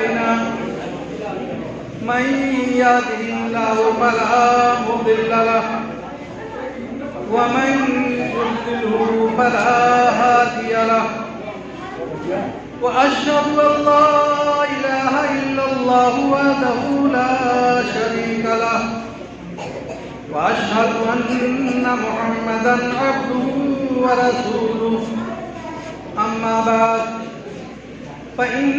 أعمالنا من يهده الله فلا مضل له ومن يضلله فلا هادي له وأشهد أن لا إله إلا الله وحده لا شريك له وأشهد أن محمدًا عبده ورسوله أما بعد فإن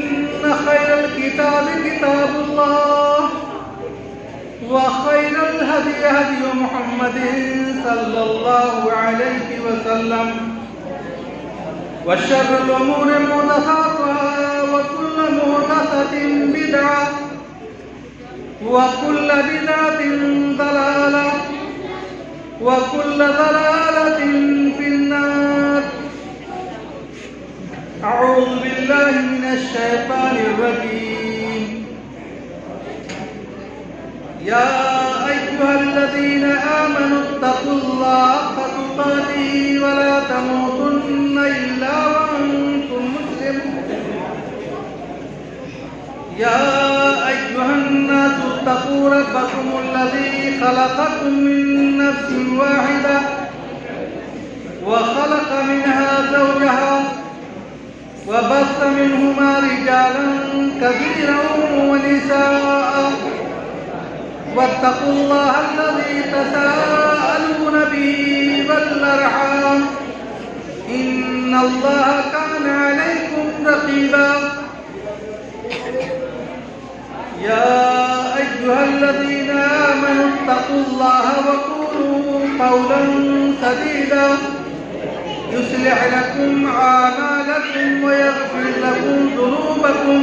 خير الكتاب كتاب الله وخير الهدي هدي محمد صلى الله عليه وسلم وشر الأمور محدثاتها وكل محدثة بدعة وكل بدعة ضلالة وكل ضلالة في النار. أعوذ بالله من الشيطان الرجيم. يا أيها الذين آمنوا اتقوا الله حق تقاته ولا تموتن إلا وأنتم مسلمون. يا أيها الناس اتقوا ربكم الذي خلقكم من نفس واحدة وخلق منها زوجها وبث منهما رجالا كثيرا ونساء واتقوا الله الذي تساءلون به والأرحام إن الله كان عليكم رقيبا. يا أيها الذين آمنوا اتقوا الله وقولوا قولا سديدا يصلح لكم أعمالكم ويغفر لكم ذنوبكم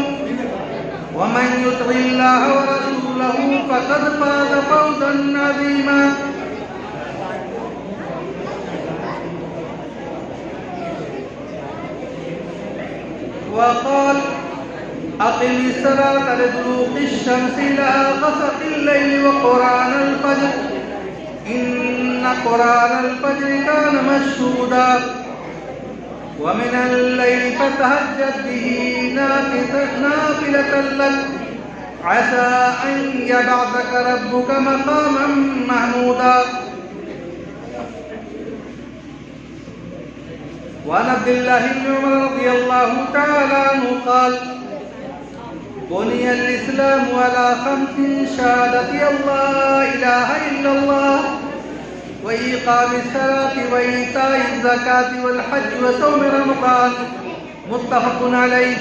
ومن يطع الله ورسوله فقد فاز فوزا عظيما. وقال أقم الصلاة لدلوق الشمس إلى غسق الليل وقرآن الفجر إن قرآن الفجر كان مشهودا ومن الليل فتهجد به نافلة لك عسى أن يبعثك ربك مقاما محمودا. وعن عبد الله بن عمر رضي الله تعالى عنه قال بني الإسلام على 5 شهادة أن لا إله إلا الله وإقام الصلاة وإيتاء الزكاة والحج وصوم رمضان متفق عليه.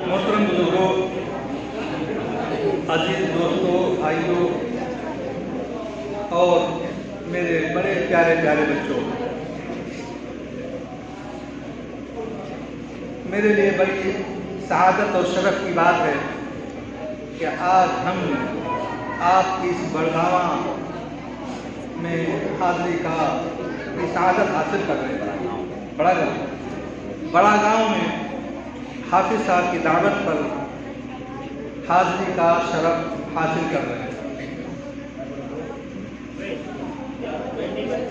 محترم بزرگوں، عزیز دوستوں، بھائیوں اور میرے بڑے پیارے پیارے بچوں، میرے لیے بڑی سعادت اور شرف کی بات ہے کہ آج ہم آپ کی اس بڑگاواں میں حاضری کا سعادت حاصل کر رہے ہیں. بڑا گاؤں میں حافظ صاحب کی دعوت پر حاضری کا شرف حاصل کر رہے ہیں.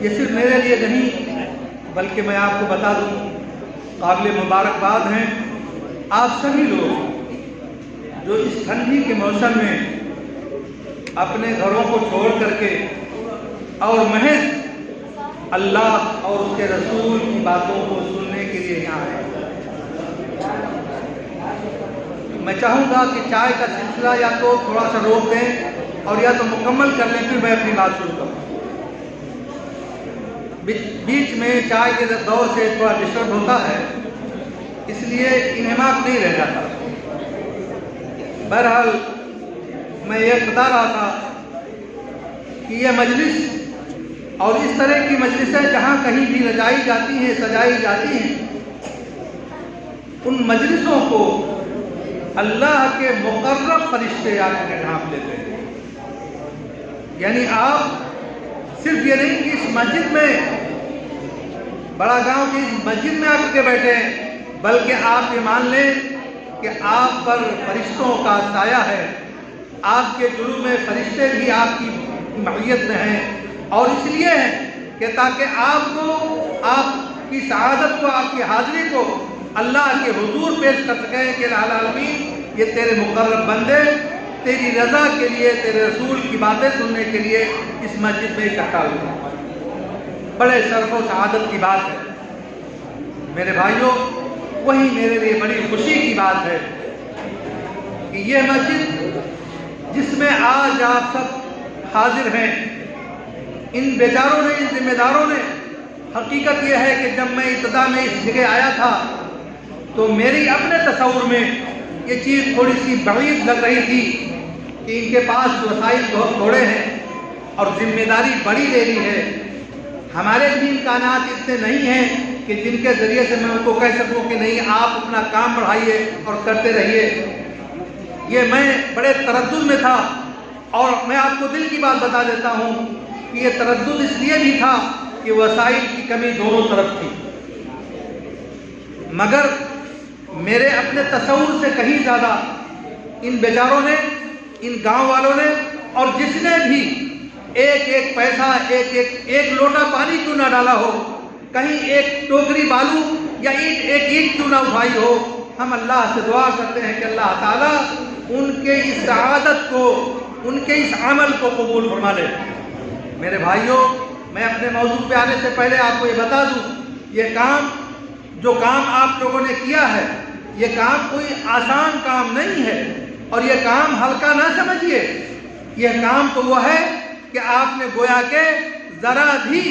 یہ صرف میرے لیے نہیں بلکہ میں آپ کو بتا دوں قابل مبارکباد ہیں آپ سبھی لوگ جو اس ٹھنڈی کے موسم میں اپنے گھروں کو چھوڑ کر کے اور محض اللہ اور اس کے رسول کی باتوں کو سننے کے لیے یہاں آئے. میں چاہوں گا کہ چائے کا سلسلہ یا تو تھوڑا سا روک دیں اور یا تو مکمل کر لیں، پھر میں اپنی بات شروع کروں. بیچ میں چائے کے دور سے تھوڑا ڈسٹرب ہوتا ہے، اس لیے انہماک نہیں رہ جاتا. بہرحال میں یہ بتا رہا تھا کہ یہ مجلس اور اس طرح کی مجلسیں جہاں کہیں بھی رچائی جاتی ہیں، سجائی جاتی ہیں، ان مجلسوں کو اللہ کے مقرب فرشتے آ کے ڈھانپ لیتے ہیں. یعنی آپ صرف یہ نہیں کہ اس مسجد میں، بڑا گاؤں کی اس مسجد میں آ کے بیٹھے ہیں، بلکہ آپ یہ مان لیں کہ آپ پر فرشتوں کا سایہ ہے. آپ کے جلوہ میں فرشتے بھی آپ کی معیت میں ہیں، اور اس لیے ہیں کہ تاکہ آپ کو، آپ کی سعادت کو، آپ کی حاضری کو اللہ کے حضور پیش کر سکیں کہ الہ العالمین یہ تیرے مقرب بندے تیری رضا کے لیے، تیرے رسول کی باتیں سننے کے لیے اس مسجد میں اکٹھا ہوئے۔ بڑے شرف و سعادت کی بات ہے میرے بھائیوں، وہی میرے لیے بڑی خوشی کی بات ہے کہ یہ مسجد جس میں آج آپ سب حاضر ہیں، ان بیچاروں نے، ان ذمہ داروں نے، حقیقت یہ ہے کہ جب میں ابتدا میں اس جگہ آیا تھا تو میری اپنے تصور میں یہ چیز تھوڑی سی بعید لگ رہی تھی کہ ان کے پاس وسائل بہت تھوڑے ہیں اور ذمہ داری بڑی لینی ہے۔ ہمارے بھی امکانات اتنے نہیں ہیں کہ جن کے ذریعے سے میں ان کو کہہ سکوں کہ نہیں آپ اپنا کام بڑھائیے اور کرتے رہیے۔ یہ میں بڑے تردد میں تھا، اور میں آپ کو دل کی بات بتا دیتا ہوں کہ یہ تردد اس لیے بھی تھا کہ وسائل کی کمی دونوں طرف تھی، مگر میرے اپنے تصور سے کہیں زیادہ ان بیچاروں نے، ان گاؤں والوں نے، اور جس نے بھی ایک ایک پیسہ، ایک لوٹا پانی کیوں نہ ڈالا ہو، کہیں ایک ٹوکری بالو یا ایک اینٹ کیوں نہ اٹھائی ہو، ہم اللہ سے دعا کرتے ہیں کہ اللہ تعالیٰ ان کے اس سعادت کو، ان کے اس عمل کو قبول فرما لے۔ میرے بھائیوں، میں اپنے موضوع پہ آنے سے پہلے آپ کو یہ بتا دوں، یہ کام، جو کام آپ لوگوں نے کیا ہے، یہ کام کوئی آسان کام نہیں ہے، اور یہ کام ہلکا نہ سمجھیے۔ یہ کام تو وہ ہے کہ آپ نے گویا کہ ذرا بھی،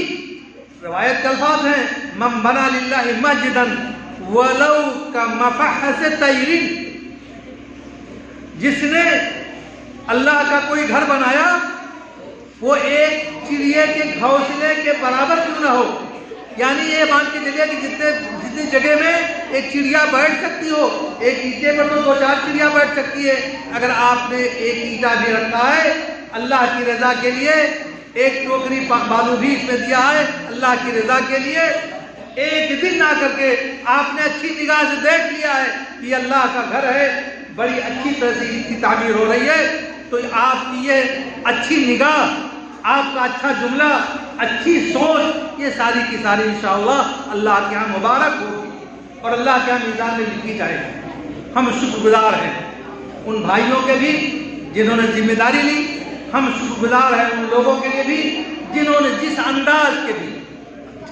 روایت کے الفاظ ہیں من بنا للہ مسجدا ولو کمفحص طیر، جس نے اللہ کا کوئی گھر بنایا وہ ایک چڑیے کے گھونسلے کے برابر کیوں نہ ہو، یعنی یہ مان کے چلیے کہ جتنی جگہ میں ایک چڑیا بیٹھ سکتی ہو، ایک اینٹے پر تو 2-4 چڑیا بیٹھ سکتی ہے، اگر آپ نے ایک اینٹا بھی رکھا ہے اللہ کی رضا کے لیے، ایک ٹوکری بالو بھی اس میں دیا ہے اللہ کی رضا کے لیے، ایک دن آ کر کے آپ نے اچھی نگاہ سے دیکھ لیا ہے کہ یہ اللہ کا گھر ہے، بڑی اچھی طرح سے اس کی تعمیر ہو رہی ہے، تو آپ کی یہ اچھی نگاہ، آپ کا اچھا جملہ، اچھی سوچ، یہ ساری کی ساری انشاءاللہ اللہ کے ہاں مبارک ہوگی اور اللہ کے ہاں میزان میں لکھی جائے گی۔ ہم شکر گزار ہیں ان بھائیوں کے بھی جنہوں نے ذمہ داری لی، ہم شکر گزار ہیں ان لوگوں کے لیے بھی جنہوں نے جس انداز کے بھی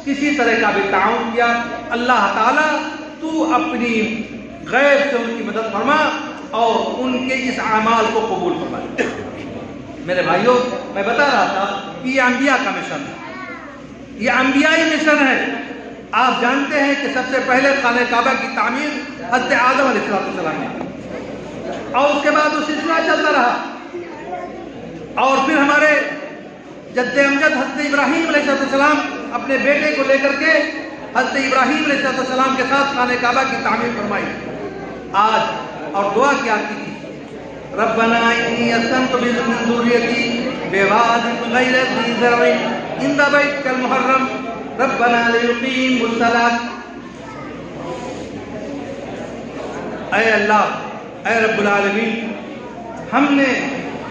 کسی طرح کا بھی تعاون کیا۔ اللہ تعالیٰ تو اپنی غیب سے ان کی مدد فرما اور ان کے اس اعمال کو قبول فرما۔ میرے بھائیوں، میں بتا رہا تھا کہ یہ انبیاء کا مشن ہے، یہ انبیائی مشن ہے۔ آپ جانتے ہیں کہ سب سے پہلے خانہ کعبہ کی تعمیر حضرت آدم علیہ السلام نے کی، اور اس کے بعد وہ سلسلہ چلتا رہا، اور پھر ہمارے جد امجد حضرت ابراہیم علیہ السلام اپنے بیٹے کو لے کر کے حضرت ابراہیم علیہ السلام کے ساتھ خانہ کعبہ کی تعمیر فرمائی۔ آج اور دعا کیا کی تھی؟ ربنا انی اسکنت من ذریتی بواد غیر ذی زرع عند بیتک المحرم ربنا لیقیموا الصلاۃ۔ اے اللہ، اے رب العالمین، ہم نے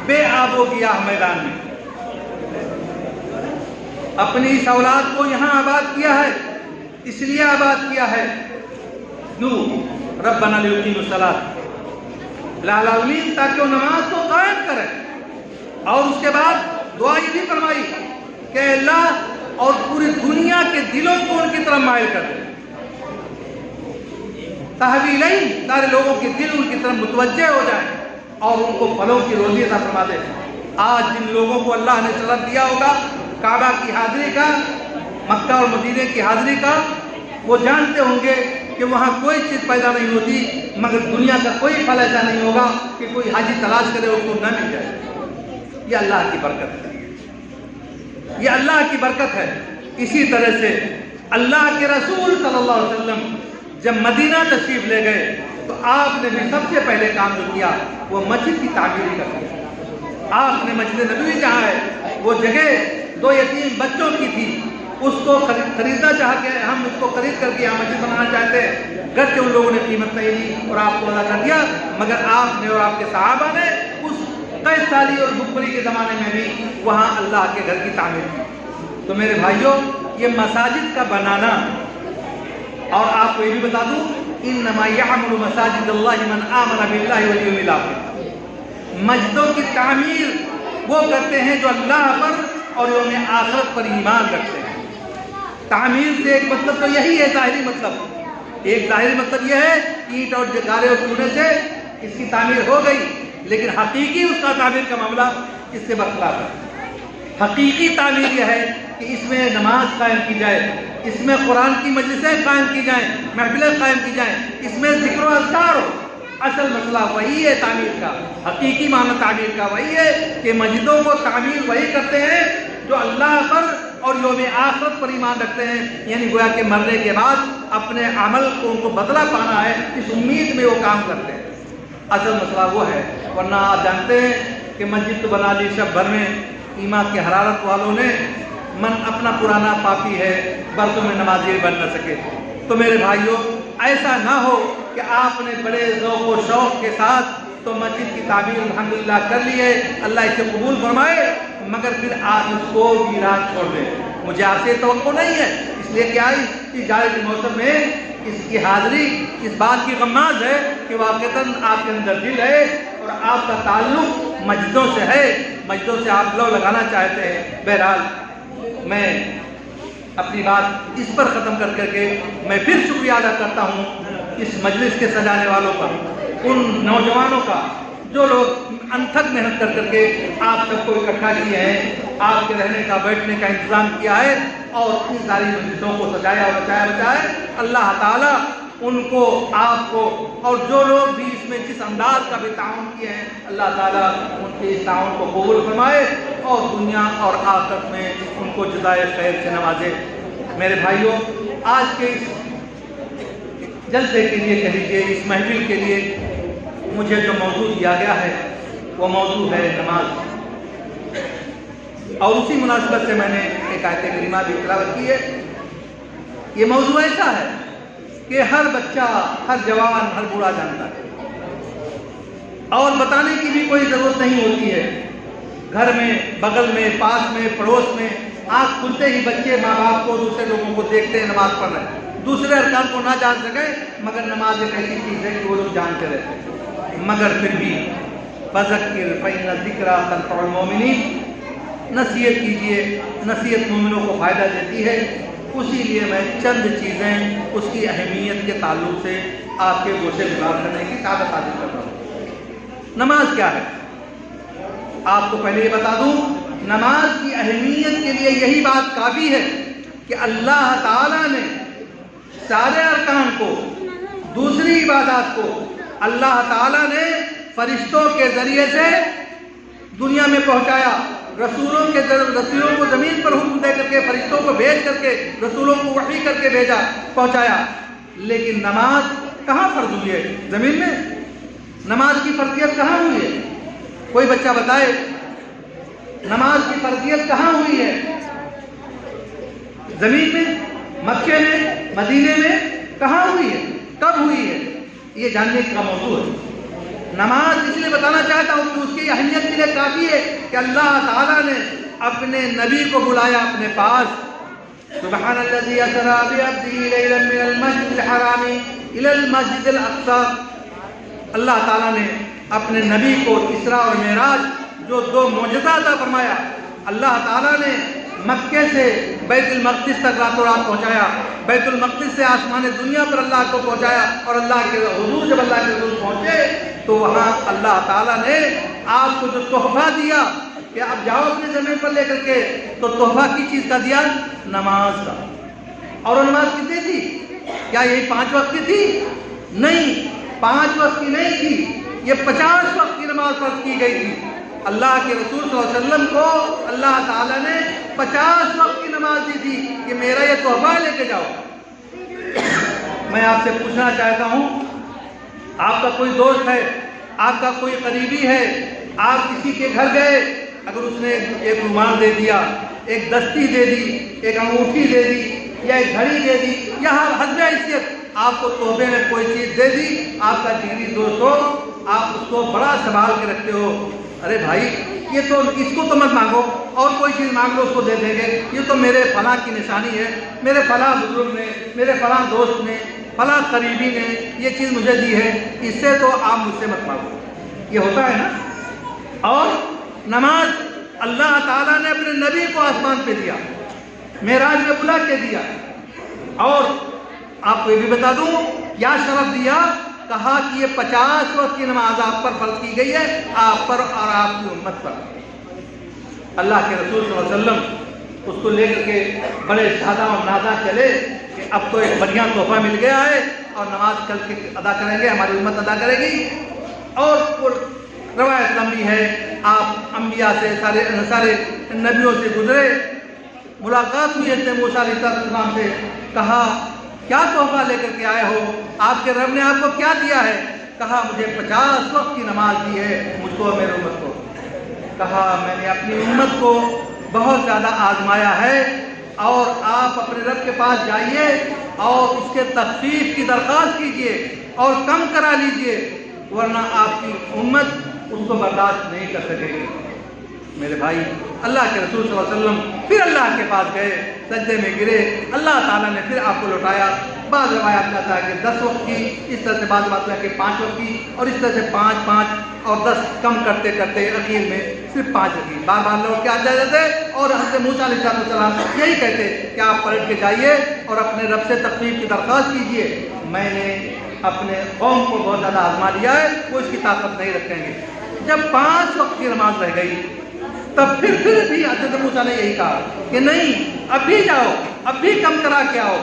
بے آب و گیاہ میدان میں اپنی اس اولاد کو یہاں آباد کیا ہے، اس لیے آباد کیا ہے کیوں؟ ربنا لیقیموا الصلاۃ، العالمین تاکہ وہ نماز کو قائم کرے، اور اس کے بعد دعا یہ بھی فرمائی کہ اللہ اور پوری دنیا کے دلوں کو ان کی طرف مائل کر دے، تحویلین، سارے لوگوں کے دل ان کی طرف متوجہ ہو جائیں اور ان کو پھلوں کی روزی عطا فرما دے۔ آج جن لوگوں کو اللہ نے شرف دیا ہوگا کعبہ کی حاضری کا، مکہ اور مدینے کی حاضری کا، وہ جانتے ہوں گے کہ وہاں کوئی چیز پیدا نہیں ہوتی مگر دنیا کا کوئی پھل ایسا نہیں ہوگا کہ کوئی حاجی تلاش کرے اس کو نہ مل جائے۔ یہ اللہ کی برکت ہے، یہ اللہ کی برکت ہے۔ اسی طرح سے اللہ کے رسول صلی اللہ علیہ وسلم جب مدینہ تشریف لے گئے تو آپ نے بھی سب سے پہلے کام جو کیا وہ مسجد کی تعمیر کر دی۔ آپ نے مسجد نبوی جہاں ہے وہ جگہ 2 یتیم بچوں کی تھی، اس کو خریدنا چاہ کے ہم اس کو خرید کر کے یہاں مسجد بنانا چاہتے ہیں، گرچہ ان لوگوں نے قیمت نہیں دی اور آپ کو ادا کر دیا، مگر آپ نے اور آپ کے صحابہ نے اس قید سالی اور بھکمری کے زمانے میں بھی وہاں اللہ کے گھر کی تعمیر کی۔ تو میرے بھائیوں یہ مساجد کا بنانا، اور آپ کو یہ بھی بتا دوں انما یعمر مساجد اللہ من آمن باللہ والیوم الآخر، مسجدوں کی تعمیر وہ کرتے ہیں جو اللہ پر اور یوم آخرت پر ایمان رکھتے ہیں۔ تعمیر سے ایک مطلب تو یہی ہے، ظاہری مطلب، ایک ظاہری مطلب یہ ہے اینٹ اور گارے اور چونے سے اس کی تعمیر ہو گئی، لیکن حقیقی اس کا تعمیر کا معاملہ اس سے برخلاف ہے۔ حقیقی تعمیر یہ ہے کہ اس میں نماز قائم کی جائے، اس میں قرآن کی مجلسیں قائم کی جائیں، محفلیں قائم کی جائیں، اس میں ذکر و اذکار ہو۔ اصل مسئلہ وہی ہے تعمیر کا، حقیقی معنی تعمیر کا وہی ہے کہ مسجدوں کو تعمیر وہی کرتے ہیں جو اللہ پر اور یوم آخرت پر ایمان رکھتے ہیں، یعنی گویا کہ مرنے کے بعد اپنے عمل کو ان کو بدلہ پانا ہے، اس امید میں وہ کام کرتے ہیں۔ اصل مسئلہ وہ ہے، ورنہ آپ جانتے ہیں کہ مسجد تو بنا لی شب بھر میں، ایمان کی حرارت والوں نے، من اپنا پرانا پاپی ہے برسوں میں نمازی بن نہ سکے۔ تو میرے بھائیوں ایسا نہ ہو کہ آپ نے بڑے ذوق و شوق کے ساتھ تو مسجد کی تعمیر الحمدللہ کر لی ہے، اللہ اسے قبول فرمائے، مگر پھر آپ اس کو ویران چھوڑ دیں۔ مجھے آپ سے توقع نہیں ہے، اس لیے کہ آئی تجارت کے موسم میں اس کی حاضری اس بات کی غماز ہے کہ واقعتاً آپ کے اندر دل ہے اور آپ کا تعلق مسجدوں سے ہے، مسجدوں سے آپ لو لگانا چاہتے ہیں۔ بہرحال میں اپنی بات اس پر ختم کر کے میں پھر شکریہ ادا کرتا ہوں اس مجلس کے سجانے والوں پر، ان نوجوانوں کا جو لوگ انتھک محنت کر کے آپ سب کو اکٹھا کیے ہیں، آپ کے رہنے کا بیٹھنے کا انتظام کیا ہے اور ان ساری مجلسوں کو سجایا اور بچائے۔ اللہ تعالیٰ ان کو، آپ کو اور جو لوگ بھی اس میں جس انداز کا بھی تعاون کیے ہیں، اللہ تعالیٰ ان کے اس تعاون کو قبول فرمائے اور دنیا اور آخرت میں ان کو جزائے خیر سے نوازے۔ میرے بھائیوں آج کے اس جلسے کے لیے، کہہ لیجیے اس محفل کے لیے مجھے جو موضوع دیا گیا ہے وہ موضوع ہے نماز، اور اسی مناسبت سے میں نے ایک آیت کریمہ بھی تلاوت کی ہے۔ یہ موضوع ایسا ہے کہ ہر بچہ، ہر جوان، ہر بوڑھا جانتا ہے، اور بتانے کی بھی کوئی ضرورت نہیں ہوتی ہے۔ گھر میں، بغل میں، پاس میں، پڑوس میں آنکھ کھلتے ہی بچے ماں باپ کو، دوسرے لوگوں کو دیکھتے ہیں نماز پڑھ رہے ہیں، دوسرے ارکان کو نہ جان سکے مگر نماز ایک ایسی چیز ہے کہ وہ لوگ جانتے رہتے ہیں۔ مگر پھر بھی فذکر فإن الذکریٰ تنفع المؤمنین، نصیحت کیجیے، نصیحت مومنوں کو فائدہ دیتی ہے۔ اسی لیے میں چند چیزیں اس کی اہمیت کے تعلق سے آپ کے گوشے گزار کرنے کی سعادت حاصل کر رہا ہوں۔ نماز کیا ہے؟ آپ کو پہلے یہ بتا دوں، نماز کی اہمیت کے لیے یہی بات کافی ہے کہ اللہ تعالیٰ نے سارے ارکان کو، دوسری عبادات کو اللہ تعالیٰ نے فرشتوں کے ذریعے سے دنیا میں پہنچایا، رسولوں کو زمین پر حکم دے کر کے، فرشتوں کو بھیج کر کے، رسولوں کو وحی کر کے بھیجا، پہنچایا۔ لیکن نماز کہاں فرض ہوئی ہے؟ زمین میں؟ نماز کی فرضیت کہاں ہوئی ہے؟ کوئی بچہ بتائے نماز کی فرضیت کہاں ہوئی ہے؟ زمین میں؟ مکے میں؟ مدینے میں؟ کہاں ہوئی ہے؟ کب ہوئی ہے؟ یہ جاننے کا موضوع ہے۔ نماز اس لیے بتانا چاہتا ہوں کہ اس کی اہمیت کے لیے کافی ہے کہ اللہ تعالیٰ نے اپنے نبی کو بلایا اپنے پاس۔ سبحان الذی اسری بعبدہ لیلا من المسجد الحرام الی المسجد الاقصی۔ اللہ تعالیٰ نے اپنے نبی کو اسراء اور معراج جو دو معجزات عطا فرمایا، اللہ تعالیٰ نے مکے سے بیت المقدس تک راتوں رات پہنچایا، بیت المقدس سے آسمان دنیا پر اللہ کو پہنچایا، اور اللہ کے حضور جب اللہ کے حضور پہنچے تو وہاں اللہ تعالیٰ نے آپ کو جو تحفہ دیا کہ اب جاؤ اپنی زمین پر لے کر کے، تو تحفہ کی چیز کا دیا؟ نماز کا۔ اور وہ نماز کتنی تھی؟ کیا یہی 5 وقت کی تھی؟ نہیں، 5 وقت کی نہیں تھی، یہ 50 وقت کی نماز فرض کی گئی تھی۔ اللہ کے رسول صلی اللہ علیہ وسلم کو اللہ تعالیٰ نے 50 وقت کی نماز دی تھی کہ میرا یہ تحفہ لے کے جاؤ۔ میں آپ سے پوچھنا چاہتا ہوں، آپ کا کوئی دوست ہے، آپ کا کوئی قریبی ہے، آپ کسی کے گھر گئے، اگر اس نے ایک رومال دے دیا، ایک دستی دے دی، ایک انگوٹھی دے دی، یا ایک گھڑی دے دی، یا حسب حیثیت آپ کو تحفے میں کوئی چیز دے دی، آپ کا جگری دوست ہو، آپ اس کو بڑا سنبھال کے رکھتے ہو، ارے بھائی یہ تو اس کو تو مت مانگو، اور کوئی چیز مانگ لو اس کو دے دیں گے، یہ تو میرے فلاں کی نشانی ہے، میرے فلاں بزرگ نے، میرے فلاں دوست نے، فلاں قریبی نے یہ چیز مجھے دی ہے، اس سے تو آپ مجھ سے مت مانگو۔ یہ ہوتا ہے نا۔ اور نماز اللہ تعالیٰ نے اپنے نبی کو آسمان پہ دیا، معراج میں بلا کے دیا، اور آپ کو یہ بھی بتا دوں کیا شرف دیا، کہا کہ یہ 50 وقت کی نماز آپ پر فرض کی گئی ہے، آپ پر اور آپ کی امت پر۔ اللہ کے رسول صلی اللہ علیہ وسلم اس کو لے کر کے بڑے شاداں اور نازاں چلے کہ اب تو ایک بڑھیا تحفہ مل گیا ہے، اور نماز کل کے ادا کریں گے، ہماری امت ادا کرے گی۔ اور روایت لمبی ہے، آپ انبیاء سے سارے نبیوں سے گزرے، ملاقات ہوئی ہے موسیٰ علیہ السلام سے، کہا کیا تحفہ لے کر کے آئے ہو، آپ کے رب نے آپ کو کیا دیا ہے؟ کہا مجھے 50 وقت کی نماز دی ہے مجھ کو اور میری امت کو۔ کہا میں نے اپنی امت کو بہت زیادہ آزمایا ہے، اور آپ اپنے رب کے پاس جائیے اور اس کے تخفیف کی درخواست کیجئے اور کم کرا لیجئے، ورنہ آپ کی امت اس کو برداشت نہیں کر سکے گی۔ میرے بھائی، اللہ کے رسول صلی اللہ علیہ وسلم پھر اللہ کے پاس گئے، سجدے میں گرے، اللہ تعالیٰ نے پھر آپ کو لوٹایا۔ بعض روایات میں آتا ہے کہ 10 وقت کی، اس طرح سے بعض بات ہے کہ 5 وقت کی، اور اس طرح سے 5 5 اور 10 کم کرتے کرتے اخیر میں صرف 5 کی۔ بار بار لوگ کیا جاتے تھے، اور حضرت موسیٰ علیہ السلام یہی کہتے کہ آپ پلٹ کے جائیے اور اپنے رب سے تخفیف کی درخواست کیجیے، میں نے اپنے قوم کو بہت زیادہ آزما لیا ہے، وہ اس کی طاقت نہیں رکھیں گے۔ جب 5 وقت کی نماز رہ گئی تب پھر بھی حضرت موسیٰ نے یہی کہا کہ نہیں، اب بھی جاؤ، اب بھی کم کرا کے آؤ۔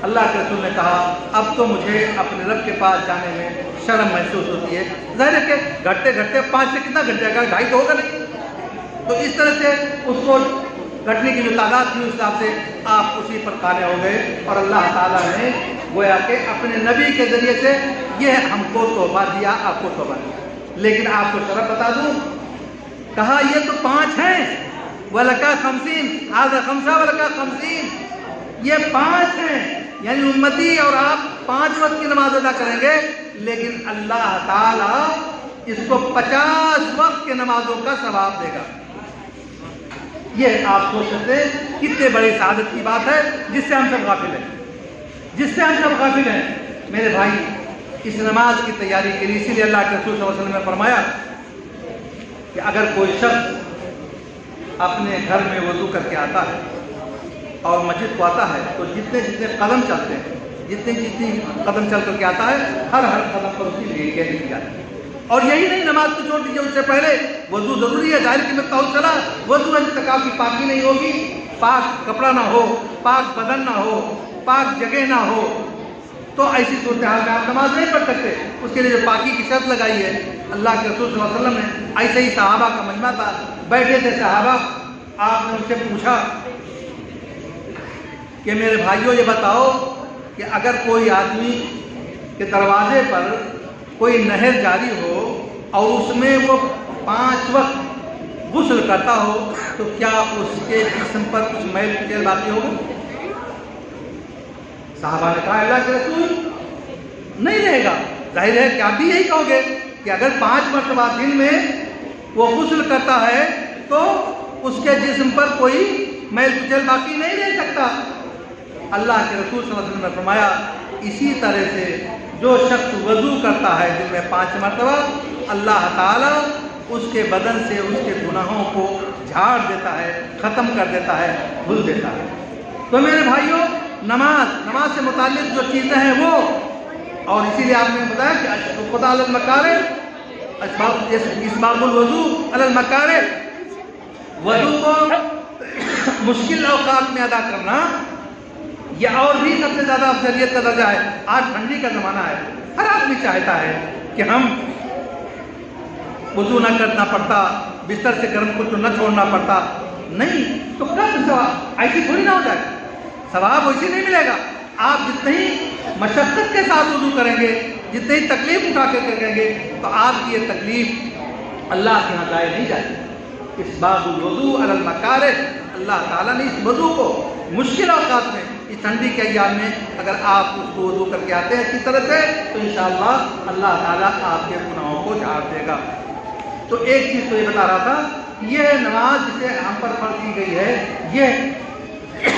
اللہ کے رسول نے کہا اب تو مجھے اپنے رب کے پاس جانے میں شرم محسوس ہوتی ہے۔ ظاہر ہے کہ گھٹتے گھٹتے 5 سے کتنا گھٹ جائے گا، 2.5 تو ہوگا نہیں۔ تو اس طرح سے اس کو گھٹنے کی جو تعداد تھی اس حساب سے آپ اسی پر قانع ہو گئے، اور اللہ تعالیٰ نے گویا کہ اپنے نبی کے ذریعے سے یہ ہم کو تحفہ دیا، آپ کو تحفہ دیا۔ لیکن آپ کو شرف بتا دوں، کہا یہ تو 5 ہیں، وَلَكَا 50 هذا 5 وَلَكَا 50، یہ 5 ہیں، یعنی امتی اور آپ 5 وقت کی نماز ادا کریں گے، لیکن اللہ تعالیٰ اس کو 50 وقت کے نمازوں کا ثواب دے گا۔ یہ آپ سوچ سکتے ہیں کتنے بڑی سعادت کی بات ہے، جس سے ہم سب غافل ہیں، میرے بھائی۔ اس نماز کی تیاری کے لیے اسی لیے اللہ کے رسول صلی اللہ علیہ وسلم نے فرمایا کہ اگر کوئی شخص اپنے گھر میں وضو کر کے آتا ہے اور مسجد کو آتا ہے، تو جتنے قدم چلتے ہیں، جتنی قدم چل کر کے آتا ہے، ہر قدم پر اس کی نیکیاں لکھی جاتی ہیں۔ اور یہی نہیں، نماز کو چھوڑ دیجیے، اس سے پہلے وضو ضروری ہے۔ ظاہر کی میں کہوں چلا وضو انتقال کی پاکی نہیں ہوگی، پاک کپڑا نہ ہو، پاک بدن نہ ہو، پاک جگہ نہ ہو، تو ایسی صورتحال میں آپ نماز نہیں پڑھ سکتے۔ اس کے لیے جو پاکی کی شرط لگائی ہے اللہ کے رسول صلی اللہ علیہ وسلم نے، ایسے ہی صحابہ کا مجمع تھا، بیٹھے تھے صحابہ، آپ نے ان سے پوچھا کہ میرے بھائیوں یہ بتاؤ کہ اگر کوئی آدمی کے دروازے پر کوئی نہر جاری ہو اور اس میں وہ 5 وقت غسل کرتا ہو، تو کیا اس کے جسم پر کچھ میل کچیل باقی ہوگا؟ صحابہ نے کہا اللہ کے رسول نہیں رہے گا۔ ظاہر ہے کہ آپ بھی یہی کہو گے کہ اگر 5 مرتبہ دن میں وہ غسل کرتا ہے تو اس کے جسم پر کوئی میل کچیل باقی نہیں رہ سکتا۔ اللہ کے رسول صلی اللہ علیہ وسلم نے فرمایا اسی طرح سے جو شخص وضو کرتا ہے دن میں 5 مرتبہ، اللہ تعالیٰ اس کے بدن سے اس کے گناہوں کو جھاڑ دیتا ہے، ختم کر دیتا ہے، دھل دیتا ہے۔ تو میرے بھائیوں، نماز سے متعلق جو چیزیں ہیں وہ، اور اسی لیے آپ نے بتایا کہ خدا علی المکارہ، اسباغ الوضو علی المکارہ، وضو کو مشکل اوقات میں ادا کرنا یہ اور بھی سب سے زیادہ افضلیت کا درجہ ہے۔ آج ٹھنڈی کا زمانہ ہے، ہر آدمی چاہتا ہے کہ ہم وضو نہ کرنا پڑتا، بستر سے گرم کچھ نہ چھوڑنا پڑتا، نہیں تو کب ثواب ایسی تھوڑی نہ ہو جائے، ثواب ویسے نہیں ملے گا۔ آپ جتنی مشقت کے ساتھ وضو کریں گے، جتنی تکلیف اٹھا کے کریں گے، تو آپ کی یہ تکلیف اللہ کے یہاں ضائع نہیں جائے گی۔ اسباغ الوضو علی المکارہ، اللہ تعالیٰ نے اس وضو کو مشکل اوقات میں، اس ٹھنڈی کے ایام میں اگر آپ اس کو وضو کر کے آتے ہیں اچھی طرح سے، تو انشاءاللہ اللہ تعالیٰ آپ کے گناہوں کو جھاڑ دے گا۔ تو ایک چیز تو یہ بتا رہا تھا، یہ نماز جسے ہم پر فرض کی گئی ہے، یہ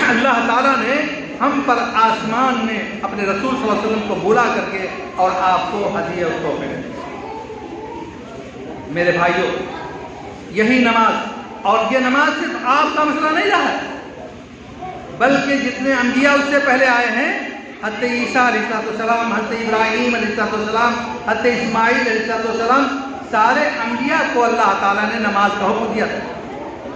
اللہ تعالیٰ نے ہم پر آسمان میں اپنے رسول صلی اللہ علیہ وسلم کو بلا کر کے اور آپ کو ہدیہ اور تحفے میں۔ میرے بھائیوں، یہی نماز، اور یہ نماز صرف آپ کا مسئلہ نہیں رہا ہے، بلکہ جتنے انبیاء اس سے پہلے آئے ہیں، حضرت عیسیٰ علیہ السلام، حضرت ابراہیم علیہ السلام، حضرت اسماعیل علیہ السلام، سارے انبیاء کو اللہ تعالیٰ نے نماز کا حکم دیا تھا۔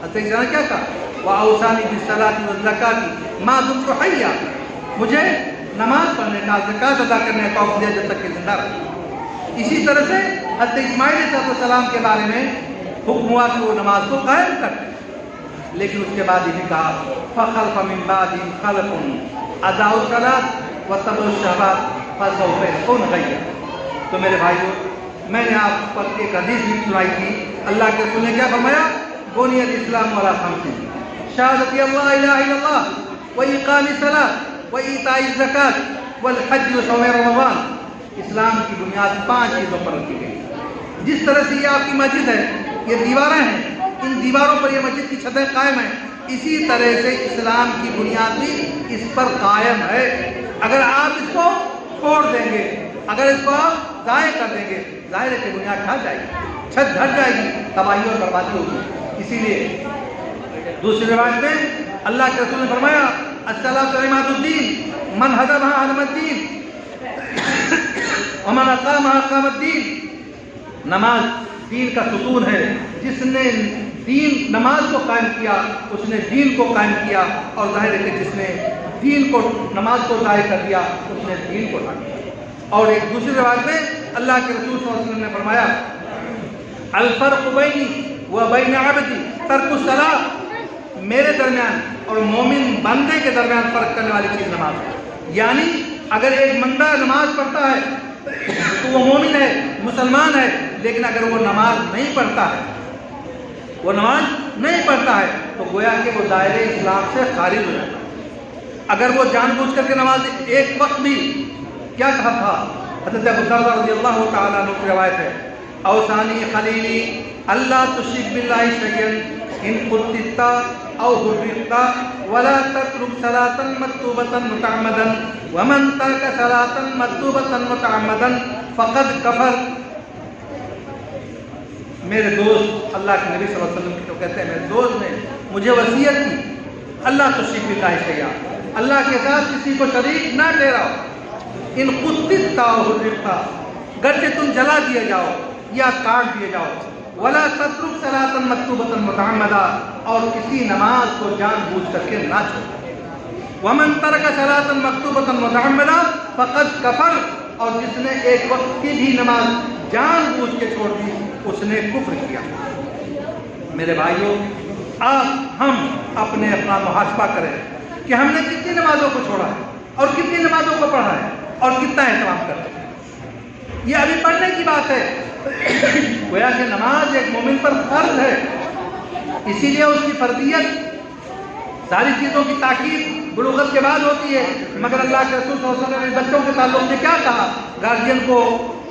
حضرت عیسیٰ نے کیا کہا؟ وَأَوْصَانِي بِالصَّلَاةِ وَالزَّكَاةِ مَا دُمْتُ حَيًّا، مجھے نماز پڑھنے کا، زکوٰۃ ادا کرنے کا حکم دیا جب تک کہ زندہ رہا۔ اسی طرح سے حضرت اسماعیل علیہ السلام کے بارے میں حکم ہوا کہ وہ نماز کو قائم کرتے، لیکن اس کے بعد یہ بھی کہا فَخَلْفَ مِن بَعْدِهِمْ خَلْفٌ أَضَاعُوا الصَّلَاةَ وَاتَّبَعُوا الشَّهَوَاتِ فَسَوْفَ يَلْقَوْنَ غَيًّا۔ تو میرے بھائیوں، میں نے آپ پر ایک حدیث بھی سنائی تھی، اللہ کے رسول نے کیا فرمایا؟ بنی الاسلام علی خمس، شہادت اللہ الہ الا اللہ وإقام الصلاۃ وإیتاء الزکوٰۃ والحج وصوم رمضان۔ اسلام کی بنیاد 5 چیزوں پر رکھی گئی۔ جس طرح سے یہ آپ کی مسجد ہے، یہ دیواریں ہیں، ان دیواروں پر یہ مسجد کی چھتیں قائم ہیں، اسی طرح سے اسلام کی بنیاد بھی اس پر قائم ہے۔ اگر آپ اس کو چھوڑ دیں گے، اگر اس کو آپ ضائع کر دیں گے، ظاہر ہے کہ بنیاد ڈھل جائے گی، چھت ڈھل جائے گی، تباہی اور بربادی ہوگی۔ اسی لیے دوسری روایت میں اللہ کے رسول نے فرمایا الصلاۃ عماد الدین، من هدمها هدم الدین ومن اقامها اقام الدین۔ نماز دین کا ستون ہے، جس نے نماز کو قائم کیا اس نے دین کو قائم کیا، اور ظاہر ہے کہ جس نے نماز کو ضائع کر دیا اس نے دین کو ضائع کیا۔ اور ایک دوسری روایت میں اللہ کے رسول صلی اللہ علیہ وسلم نے فرمایا الفرق بینی و بین عبدی ترک الصلاۃ، میرے درمیان اور مومن بندے کے درمیان فرق کرنے والی چیز نماز ہے۔ یعنی اگر ایک بندہ نماز پڑھتا ہے تو وہ مومن ہے، مسلمان ہے، لیکن اگر وہ نماز نہیں پڑھتا ہے، تو گویا کہ وہ دائرے اسلام سے خارج ہو جاتا ہے۔ اگر وہ جان بوجھ کر کے نماز ایک وقت بھی، کیا کہا تھا حضرت ابو درداء رضی اللہ تعالیٰ عنہ کی روایت ہے اوصانی خلیلی اللہ تشرک باللہ شیئا ان قتلت او حرقت ولا تترک صلاۃ مکتوبۃ متعمدا ومن ترک صلاۃ مکتوبۃ متعمدا فقد کفر۔ میرے دوست اللہ کے نبی صلی اللہ علیہ وسلم تو کہتے ہیں میرے دوست نے مجھے وصیت کی اللہ تشرک باللہ شیئا، اللہ کے ساتھ کسی کو شریک نہ ٹھہراؤ، ان قتلت او حرقت، گرچہ تم جلا دیے جاؤ یا کاٹ دیے جاؤ، ولا تترک صلاۃ مکتوبۃ متعمدا، اور کسی نماز کو جان بوجھ کر کے نہ چھوڑو، ومن ترک صلاۃ مکتوبۃ متعمدا فقد کفر، اور جس نے ایک وقت کی بھی نماز جان بوجھ کے چھوڑ دی اس نے کفر کیا۔ میرے بھائیوں، ہم اپنا محاسبہ کریں کہ ہم نے کتنی نمازوں کو چھوڑا ہے اور کتنی نمازوں کو پڑھا ہے اور کتنا اہتمام کرتے ہیں۔ یہ ابھی پڑھنے کی بات ہے، گویا کہ نماز ایک مومن پر فرض ہے، اسی لیے اس کی فرضیت ساری چیزوں کی تاکید بلوغت کے بعد ہوتی ہے۔ مگر اللہ کے رسول صلی اللہ علیہ وسلم نے بچوں کے تعلق سے کیا کہا؟ گارجین کو،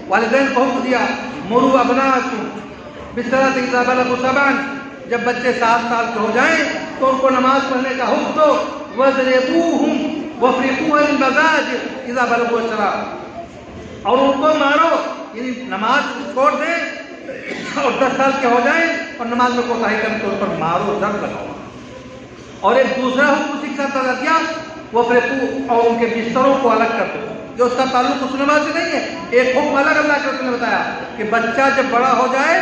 والدین کو حکم دیا مروا ابناءکم بالصلاۃ اذا بلغوا 7، جب بچے 7 سال کے ہو جائیں تو ان کو نماز پڑھنے کا حکم دو، وَاضْرِبُوهُمْ وَافْرِقُوهُمْ الْمَضَاجِعَ اذا بلغوا 10، اور ان کو مارو، یعنی نماز چھوڑ دیں اور 10 سال کے ہو جائیں اور نماز میں کوتاہی کریں تو ان پر مارو، ضرب لگاؤ۔ اور ایک دوسرا حکم اسی کے ساتھ ادا کیا وَافْرِقُوا، اور ان کے بستروں کو الگ کر دو، جو اس کا تعلق اس نماز سے نہیں ہے۔ ایک حکم الگ اللہ کے رسول نے بتایا کہ بچہ جب بڑا ہو جائے،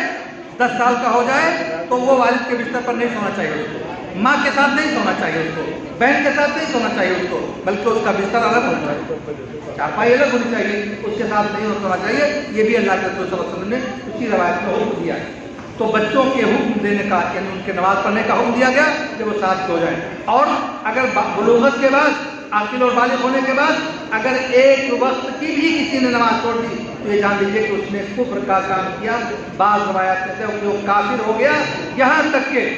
10 سال کا ہو جائے، تو وہ والد کے بستر پر نہیں سونا چاہیے اس کو، ماں کے ساتھ نہیں سونا چاہیے اس کو، بہن کے ساتھ نہیں سونا چاہیے اس کو، بلکہ اس کا بستر الگ ہونا چاہیے، چارپائی الگ ہونی چاہیے، اس کے ساتھ نہیں سونا چاہیے۔ یہ بھی اللہ کے رسول صلی اللہ علیہ وسلم نے اسی روایت میں حکم دیا ہے۔ تو بچوں کے حکم دینے کا، یعنی ان کے نماز پڑھنے کا حکم دیا گیا کہ وہ 7 کے ہو جائیں، اور اگر بلوغت کے بعد، عاقل اور بالغ ہونے کے بعد اگر ایک وقت کی بھی کسی نے نماز چھوڑ دی تو یہ جان لیجیے کہ اس نے کفر کا کام کیا۔ بعض روایات کہتے ہیں کہ وہ کافر ہو گیا، یہاں تک کہ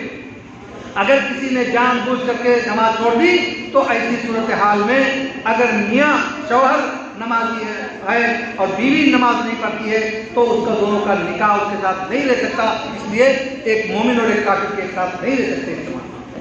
اگر کسی نے جان بوجھ کر کے نماز چھوڑ دی تو ایسی صورتحال میں اگر میاں شوہر نمازی ہے اور بیوی نماز نہیں پڑھتی ہے تو اس کا دونوں کا نکاح اس کے ساتھ نہیں رہ سکتا، اس لیے ایک مومن اور ایک کافر کے ساتھ نہیں رہ سکتے۔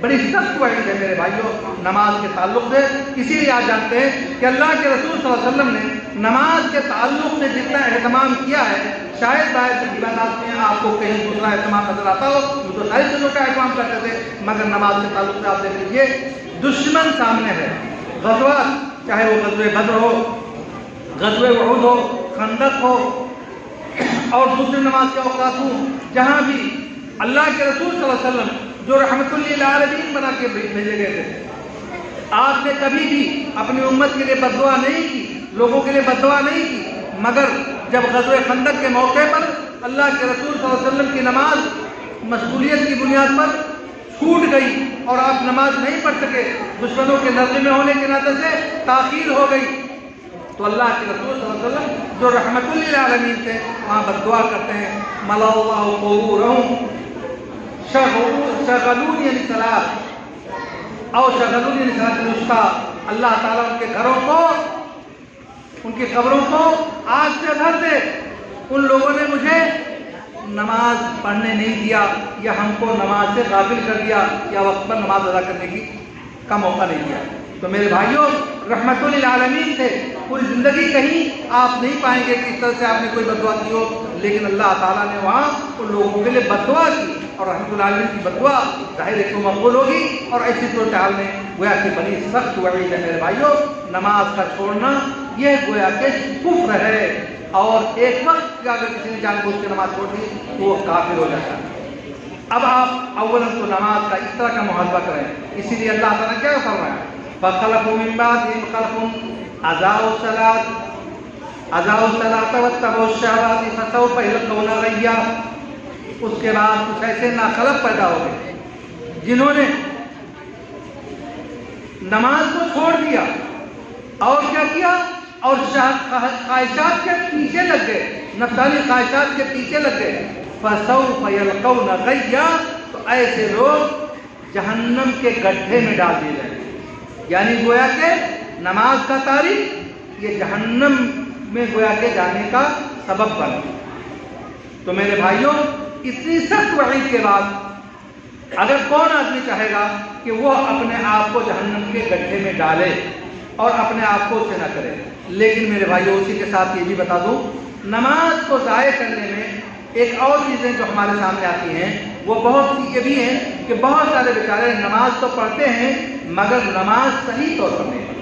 بڑی سخت وعید ہے میرے بھائیوں نماز کے تعلق سے، اسی لیے آپ جانتے ہیں کہ اللہ کے رسول صلی اللہ علیہ وسلم نے نماز کے تعلق سے جتنا اہتمام کیا ہے، شاید باعث عبادات میں آپ کو کہیں دوسرا اہتمام نظر آتا ہو، وہ تو ساری چیزوں کا اہتمام کرتے تھے، مگر نماز کے تعلق سے آپ دیکھ لیجیے دشمن سامنے ہے، غزوات چاہے وہ غزوہ بدر ہو، غزوہ احد ہو، خندق ہو اور دوسری نماز کے اوقات ہوں، جہاں بھی اللہ کے رسول صلی اللہ علیہ وسلم جو رحمت للعالمین بنا کے بھیجے گئے تھے، آپ نے کبھی بھی اپنی امت کے لیے بد دعا نہیں کی، لوگوں کے لیے بد دعا نہیں کی، مگر جب غزوہ خندق کے موقع پر اللہ کے رسول صلی اللہ علیہ وسلم کی نماز مشغولیت کی بنیاد پر چھوٹ گئی اور آپ نماز نہیں پڑھ سکے، دشمنوں کے نظر میں ہونے کے ناطے سے تاخیر ہو گئی، تو اللہ کے رسول صلی اللہ علیہ وسلم جو رحمت للعالمین تھے وہاں بد دعا کرتے ہیں، ملا اللہ قبورہم شغلونی عن الصلاۃ او شغلونی عن الصلاۃ الوسطیٰ، اللہ تعالیٰ ان کے گھروں کو، ان کی قبروں کو آگ سے بھر دے، ان لوگوں نے مجھے نماز پڑھنے نہیں دیا یا ہم کو نماز سے غافل کر دیا یا وقت پر نماز ادا کرنے کا موقع نہیں دیا۔ تو میرے بھائیوں رحمت للعالمین تھے، پوری زندگی کہیں آپ نہیں پائیں گے کہ اس طرح سے آپ نے کوئی بد دعا کی ہو، لیکن اللہ تعالیٰ نے وہاں ان لوگوں کے لیے بد دعا کی، اور رحمت للعالمین کی بد دعا ظاہر ہے کہ مقبول ہوگی، اور ایسی صورتحال میں گویا کہ بڑی سخت وعید ہے میرے بھائیوں نماز کا چھوڑنا، یہ گویا کہ کفر ہے، اور ایک وقت اگر کسی نے جان بوجھ کے نماز چھوڑ دی تو وہ کافر ہو جاتا ہے۔ اب آپ اولاً تو نماز کا اس طرح کا محاسبہ کریں، اسی لیے اللہ تعالیٰ نے کیا فرمایا، فَخَلَفُ مِن بَعْدِهِمْ خَلْفٌ أَضَاعُوا الصَّلَاةَ وَاتَّبَعُوا الشَّهَوَاتِ فَسَوْفَ يَلْقَوْنَ غَيًّا۔ اس کے بعد کچھ ایسے ناخلف پیدا ہو گئے جنہوں نے نماز کو چھوڑ دیا اور کیا کیا، اور خواہشات کے پیچھے لگ گئے، نفسانی خواہشات کے پیچھے لگ گئے، فَسَوْفَ يَلْقَوْنَ غَيًّا، تو ایسے لوگ جہنم کے گڈھے میں ڈال دیے جائیں گے، یعنی گویا کہ نماز کا تارک یہ جہنم میں گویا کے جانے کا سبب بن۔ تو میرے بھائیوں اتنی سخت وعید کے بعد اگر کون آدمی چاہے گا کہ وہ اپنے آپ کو جہنم کے گڈھے میں ڈالے اور اپنے آپ کو اسے نہ کرے، لیکن میرے بھائیوں اسی کے ساتھ یہ بھی بتا دوں نماز کو ضائع کرنے میں ایک اور چیزیں جو ہمارے سامنے آتی ہیں وہ بہت سی یہ بھی ہیں کہ بہت سارے بیچارے نماز تو پڑھتے ہیں مگر نماز صحیح طور پر نہیں پڑھتے،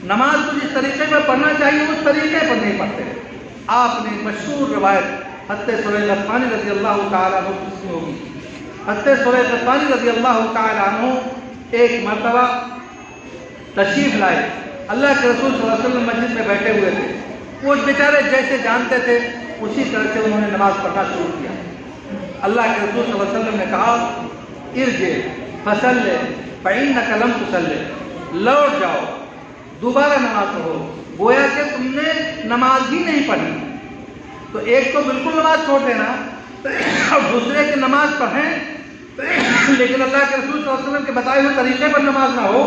نماز کو جس طریقے میں پڑھنا چاہیے اس طریقے پر نہیں پڑھتے۔ آپ نے مشہور روایت حضرت سہیل غطفانی رضی اللہ تعالیٰ عنہ کی ہوگی، حضرت سہیل غطفانی رضی اللہ تعالیٰ عنہ ایک مرتبہ تشریف لائے، اللہ کے رسول صلی اللہ علیہ وسلم مسجد میں بیٹھے ہوئے تھے، وہ بیچارے جیسے جانتے تھے اسی طرح سے انہوں نے نماز پڑھنا شروع کیا۔ اللہ کے رسول صلی اللہ علیہ وسلم نے کہا ارجع فصلی فإنک لم تصلی، لوٹ جاؤ دوبارہ نماز پڑھو، گویا کہ تم نے نماز ہی نہیں پڑھی۔ تو ایک تو بالکل نماز چھوڑ دینا اور دوسرے کی نماز پڑھیں لیکن اللہ کے رسول صلی اللہ علیہ وسلم کے بتائے ہوئے طریقے پر نماز نہ ہو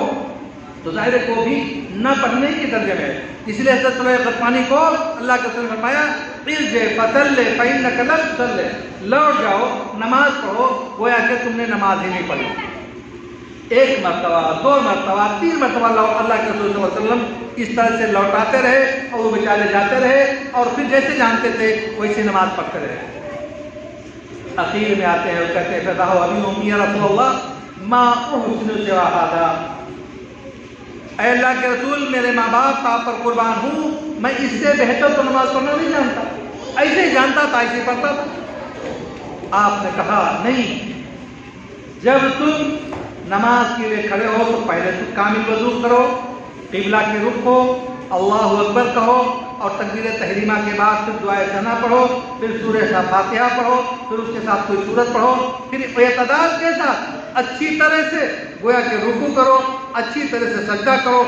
تو ظاہر کو بھی نہ پڑھنے کی درجے میں، اس لیے حضرت سہیل غطفانی کو اللہ کے رسول نے فرمایا ارجع فصلی فإنک لم تصلی، لوٹ جاؤ نماز پڑھو، گویا کہ تم نے نماز ہی نہیں پڑھی۔ ایک مرتبہ، دو مرتبہ، تین مرتبہ اللہ کے رسول صلی اللہ علیہ وسلم اس طرح سے لوٹاتے رہے اور وہ بیچارے جاتے رہے اور پھر جیسے جانتے تھے ویسے نماز پڑھتے رہے۔ اخیر میں آتے ہیں اور کہتے ہیں فداہ ابی امی یا رسول اللہ ما احسن سوا ھذا، اے اللہ کے رسول میرے ماں باپ آپ پر قربان ہوں، میں اس سے بہتر تو نماز پڑھنا نہیں جانتا، ایسے ہی جانتا تھا ایسے پڑھتا تھا۔ آپ نے کہا نہیں، جب تم نماز کے لیے کھڑے ہو تو پہلے تو کامل وضو کرو، قبلہ کے رخ ہو، اللہ اکبر کہو اور تکبیر تحریمہ کے بعد پھر دعائے ثنا پڑھو، پھر سورہ فاتحہ پڑھو، پھر اس کے ساتھ کوئی سورت پڑھو، پھر اعتدال کے ساتھ اچھی طرح سے گویا کہ رکوع کرو، اچھی طرح سے سجدہ کرو۔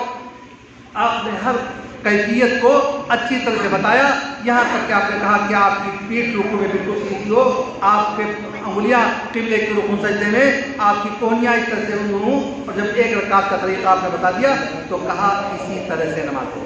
آپ نے ہر کیفیت کو اچھی طرح سے بتایا، یہاں تک کہ آپ نے کہا کہ آپ کی پیٹھ رکوع میں بالکل سیدھی ہو، آپ کے انگلیاں قبلے کے رکوع سجدے میں، آپ کی کوہنیاں اس طرح سے ہوں، اور جب ایک رکعت کا طریقہ آپ نے بتا دیا تو کہا اسی طرح سے نماز پڑھو۔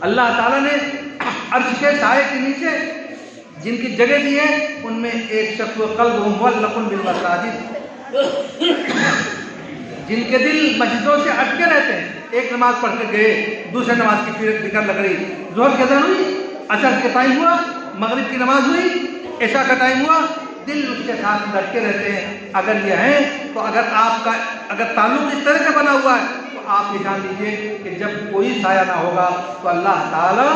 اللہ تعالیٰ نے عرش کے سائے کے نیچے جن کی جگہ دی ہے ان میں ایک شخص قلب معلق بالمساجد، جن کے دل مسجدوں سے ہٹ کے رہتے ہیں، ایک نماز پڑھ کے گئے، دوسرے نماز کی فکر لگ رہی، ظہر کی اذان ہوئی، عصر کے ٹائم ہوا، مغرب کی نماز ہوئی، عشاء کا ٹائم ہوا، دل اس کے ساتھ لڑکے رہتے ہیں۔ اگر یہ ہیں تو اگر تعلق اس طرح سے بنا ہوا ہے تو آپ یہ جان لیجیے کہ جب کوئی سایہ نہ ہوگا تو اللہ تعالیٰ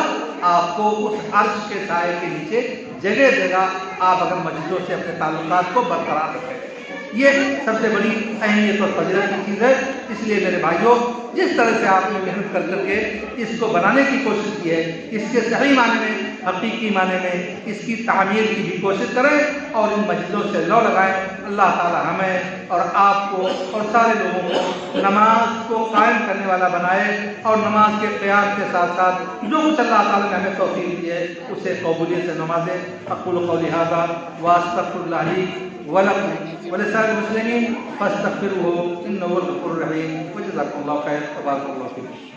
آپ کو اس عرش کے سائے کے نیچے جگہ دے گا، آپ اگر مسجدوں سے اپنے تعلقات کو برقرار رکھیں۔ یہ سب سے بڑی اہمیت اور فضیلت کی چیز ہے۔ اس لیے میرے بھائیوں، جس طرح سے آپ نے محنت کر کے اس کو بنانے کی کوشش کی ہے، اس کے صحیح معنی میں، حقیقی معنی میں اس کی تعمیر کی بھی کوشش کریں اور ان مسجدوں سے لو لگائیں۔ اللہ تعالی ہمیں اور آپ کو اور سارے لوگوں کو نماز کو قائم کرنے والا بنائے، اور نماز کے قیام کے ساتھ ساتھ جو کچھ اللہ تعالیٰ نے ہمیں توفیق دی ہے اسے قبولیت سے نمازیں۔ اقول قولی ھذا واستغفر اللہ لی ولکم ولسائر المسلمین فاستغفروہ انہ هو الغفور الرحیم۔ وجزاکم اللہ خیر، وبارک اللہ فیکم۔